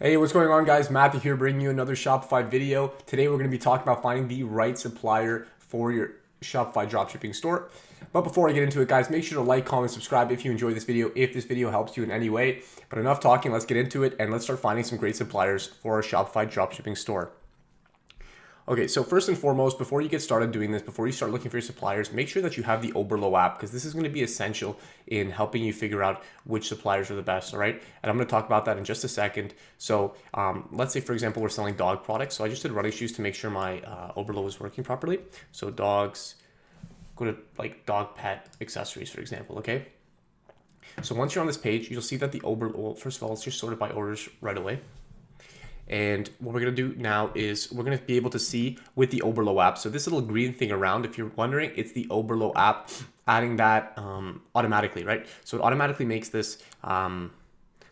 Hey, what's going on, guys? Matthew here, bringing you another Shopify video. Today we're going to be talking about finding the right supplier for your Shopify dropshipping store. But before I get into it, guys, make sure to like, comment, subscribe if you enjoy this video, if this video helps you in any way. But enough talking, let's get into it and let's start finding some great suppliers for our Shopify dropshipping store. Okay, so first and foremost, before you get started doing this, before you start looking for your suppliers, make sure that you have the Oberlo app, because this is going to be essential in helping you figure out which suppliers are the best, all right? And I'm going to talk about that in just a second. So let's say, for example, we're selling dog products. So I just did running shoes to make sure my Oberlo was working properly. So dogs, go to like dog pet accessories, for example, okay? So once you're on this page, you'll see that the Oberlo, well, first of all, let's just sort it by orders right away. And what we're going to do now is we're going to be able to see with the Oberlo app. So this little green thing around, if you're wondering, it's the Oberlo app adding that automatically, right? So it automatically makes this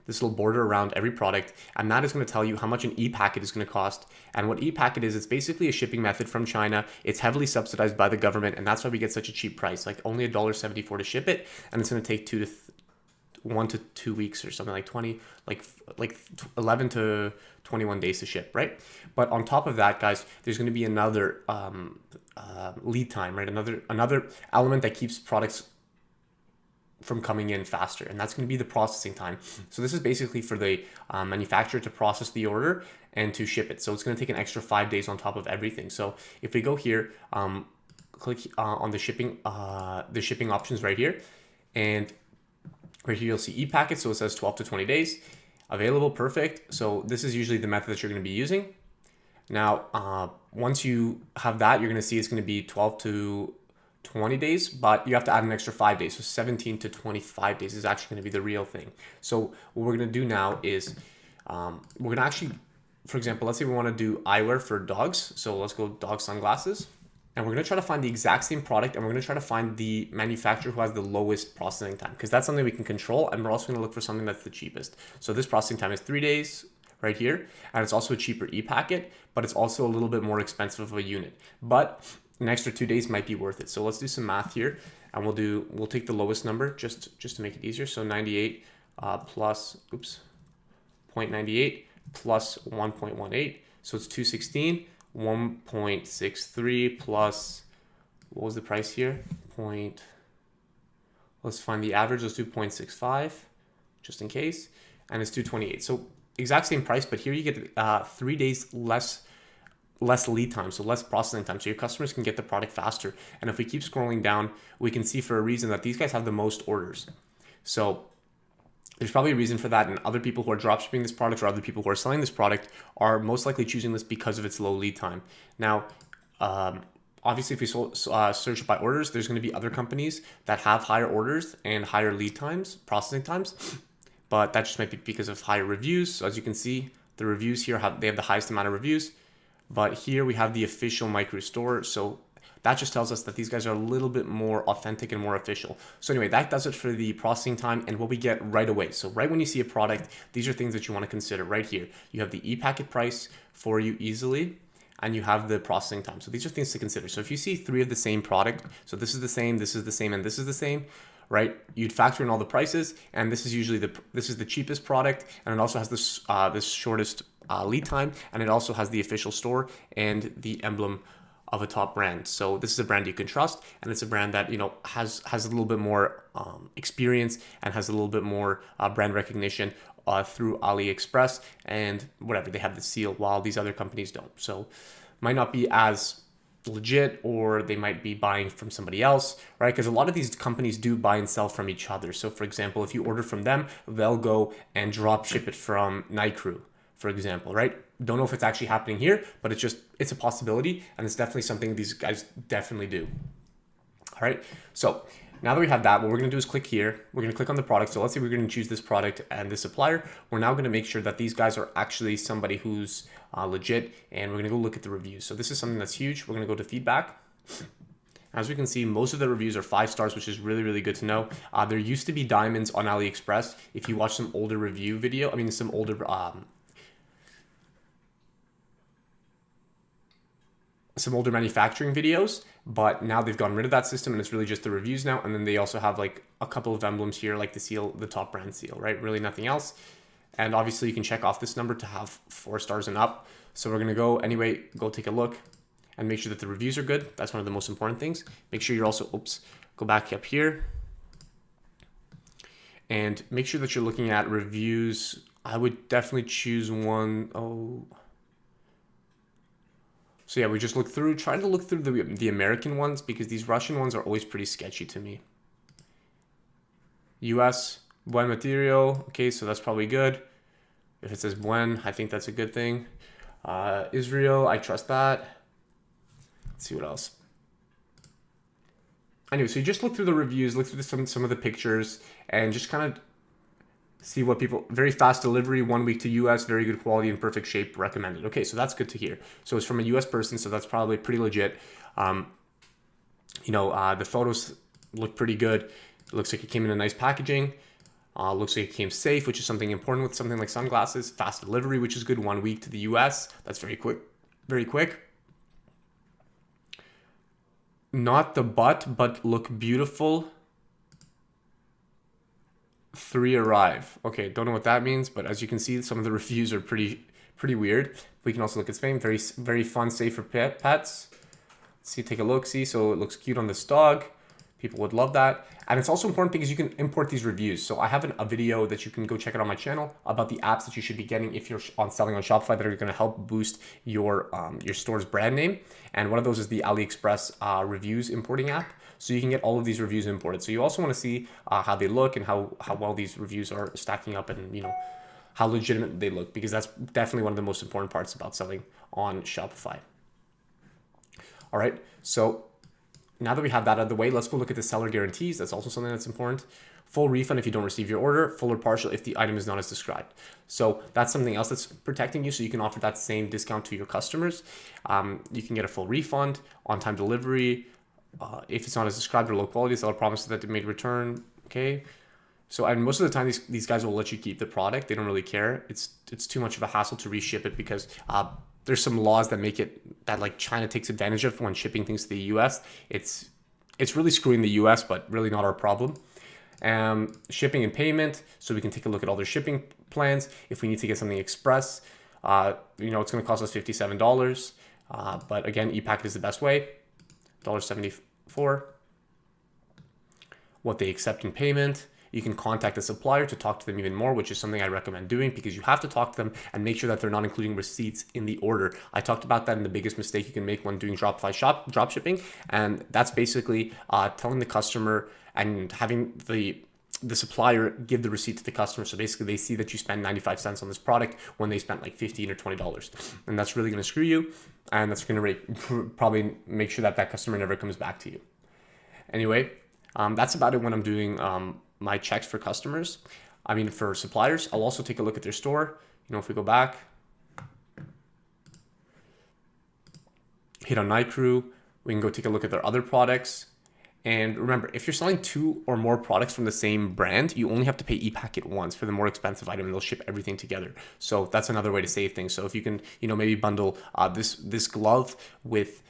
this little border around every product, and that is going to tell you how much an e-packet is going to cost. And what e-packet is, it's basically a shipping method from China. It's heavily subsidized by the government, and that's why we get such a cheap price, like only $1.74 to ship it, and it's going to take 1 to 2 weeks or something, like 11 to 21 days to ship, right? But on top of that, guys, there's going to be another lead time, right? Another element that keeps products from coming in faster, and that's going to be the processing time. So this is basically for the manufacturer to process the order and to ship it. So it's going to take an extra 5 days on top of everything. So if we go here, click on the shipping options right here, and right here you'll see e-packet, so it says 12 to 20 days. Available, perfect. So this is usually the method that you're going to be using. Now, once you have that, you're going to see it's going to be 12 to 20 days, but you have to add an extra 5 days. So 17 to 25 days is actually going to be the real thing. So what we're going to do now is we're going to actually, for example, let's say we want to do eyewear for dogs. So let's go dog sunglasses. And we're going to try to find the exact same product, and we're going to try to find the manufacturer who has the lowest processing time, because that's something we can control. And we're also going to look for something that's the cheapest. So this processing time is 3 days right here. And it's also a cheaper e-packet, but it's also a little bit more expensive of a unit. But an extra 2 days might be worth it. So let's do some math here, and we'll take the lowest number just to make it easier. So 98 plus 0.98 plus 1.18. So it's 216. 1.63 plus, what was the price here? Let's find the average. Let's do 0.65 just in case, and it's 228. So exact same price, but here you get 3 days less lead time, so less processing time, so your customers can get the product faster. And if we keep scrolling down, we can see for a reason that these guys have the most orders. So there's probably a reason for that, and other people who are dropshipping this product or other people who are selling this product are most likely choosing this because of its low lead time. Now, obviously, if we search by orders, there's going to be other companies that have higher orders and higher lead times, processing times, but that just might be because of higher reviews. So as you can see, the reviews here they have the highest amount of reviews, but here we have the official micro store. So that just tells us that these guys are a little bit more authentic and more official. So anyway, that does it for the processing time and what we get right away. So right when you see a product, these are things that you want to consider right here. You have the e-packet price for you easily, and you have the processing time. So these are things to consider. So if you see 3 of the same product, so this is the same, this is the same, and this is the same, right? You'd factor in all the prices, and this is usually the cheapest product, and it also has this shortest lead time, and it also has the official store and the emblem of a top brand. So this is a brand you can trust, and it's a brand that has a little bit more experience and has a little bit more brand recognition through AliExpress and whatever. They have the seal while these other companies don't. So might not be as legit, or they might be buying from somebody else, right? Because a lot of these companies do buy and sell from each other. So for example, if you order from them, they'll go and drop ship it from Night Crew, for example, right? Don't know if it's actually happening here, but it's a possibility, and it's definitely something these guys definitely do. All right, so now that we have that, what we're going to do is click here. We're going to click on the product. So let's say we're going to choose this product and this supplier. We're now going to make sure that these guys are actually somebody who's legit, and we're going to go look at the reviews. So this is something that's huge. We're going to go to feedback. As we can see, most of the reviews are 5 stars, which is really, really good to know. There used to be diamonds on AliExpress. If you watch some older review video, some older manufacturing videos, but now they've gotten rid of that system, and it's really just the reviews now. And then they also have like a couple of emblems here, like the seal, the top brand seal, right? Really nothing else. And obviously you can check off this number to have 4 stars and up. So we're gonna go anyway, go take a look and make sure that the reviews are good. That's one of the most important things. Make sure you're also, go back up here and make sure that you're looking at reviews. I would definitely choose one. So yeah, we just look through, trying to look through the American ones because these Russian ones are always pretty sketchy to me. US, buen material. Okay, so that's probably good. If it says buen, I think that's a good thing. Israel, I trust that. Let's see what else. Anyway, so you just look through the reviews, look through some of the pictures, and just kind of see what people, very fast delivery, 1 week to US, very good quality and perfect shape, recommended. Okay, so that's good to hear. So it's from a US person, so that's probably pretty legit. The photos look pretty good. It looks like it came in a nice packaging. Looks like it came safe, which is something important with something like sunglasses. Fast delivery, which is good, 1 week to the US. That's very quick, very quick. Not the but look beautiful. 3 arrive. Okay, don't know what that means, but as you can see, some of the reviews are pretty weird. We can also look at Spain. Very fun, safe for pets. Let's see, take a look. See, so it looks cute on this dog. People would love that. And it's also important because you can import these reviews. So I have a video that you can go check out on my channel about the apps that you should be getting if you're selling on Shopify that are going to help boost your store's brand name. And one of those is the AliExpress reviews importing app. So you can get all of these reviews imported. So you also want to see how they look and how well these reviews are stacking up and how legitimate they look, because that's definitely one of the most important parts about selling on Shopify. All right, so now that we have that out of the way, let's go look at the seller guarantees. That's also something that's important. Full refund if you don't receive your order, full or partial if the item is not as described. So that's something else that's protecting you, so you can offer that same discount to your customers. You can get a full refund, on-time delivery. If it's not as described or low quality, seller promises that they made return. Okay. So, and most of the time, these guys will let you keep the product. They don't really care. It's too much of a hassle to reship it because there's some laws that make it that like China takes advantage of when shipping things to the US. It's really screwing the US, but really not our problem. Shipping and payment. So we can take a look at all their shipping plans. If we need to get something express, it's going to cost us $57. But again, e-packet is the best way. $1.74. What they accept in payment. You can contact the supplier to talk to them even more, which is something I recommend doing because you have to talk to them and make sure that they're not including receipts in the order. I talked about that in the biggest mistake you can make when doing Shopify drop shipping, and that's basically telling the customer and having the supplier give the receipt to the customer. So basically they see that you spend 95 cents on this product when they spent like $15 or $20. And that's really going to screw you. And that's going to probably make sure that customer never comes back to you. Anyway, that's about it when I'm doing my checks for customers. I mean, for suppliers, I'll also take a look at their store. If we go back, hit on Night Crew, we can go take a look at their other products. And remember, if you're selling 2 or more products from the same brand, you only have to pay e-packet once for the more expensive item, and they'll ship everything together. So that's another way to save things. So if you can, maybe bundle this glove with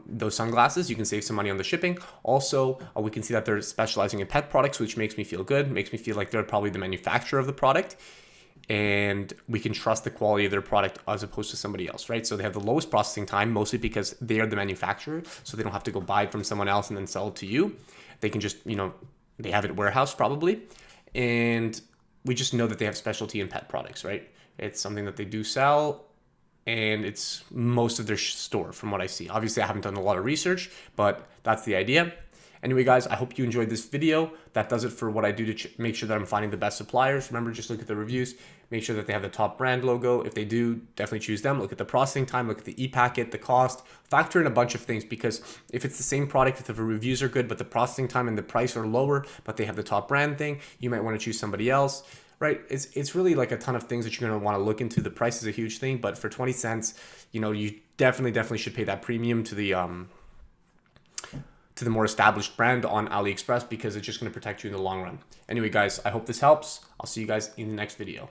those sunglasses, you can save some money on the shipping. Also, we can see that they're specializing in pet products, which makes me feel good, makes me feel like they're probably the manufacturer of the product. And we can trust the quality of their product as opposed to somebody else, right? So they have the lowest processing time, mostly because they are the manufacturer, so they don't have to go buy it from someone else and then sell it to you. They can just, they have it warehoused probably. And we just know that they have specialty in pet products, right? It's something that they do sell, and it's most of their store from what I see. Obviously, I haven't done a lot of research, but that's the idea. Anyway, guys, I hope you enjoyed this video. That does it for what I do to make sure that I'm finding the best suppliers. Remember, just look at the reviews. Make sure that they have the top brand logo. If they do, definitely choose them. Look at the processing time. Look at the e-packet, the cost. Factor in a bunch of things, because if it's the same product, if the reviews are good, but the processing time and the price are lower, but they have the top brand thing, you might want to choose somebody else. Right? It's really like a ton of things that you're going to want to look into. The price is a huge thing, but for 20 cents, you definitely should pay that premium to the more established brand on AliExpress, because it's just going to protect you in the long run. Anyway, guys, I hope this helps. I'll see you guys in the next video.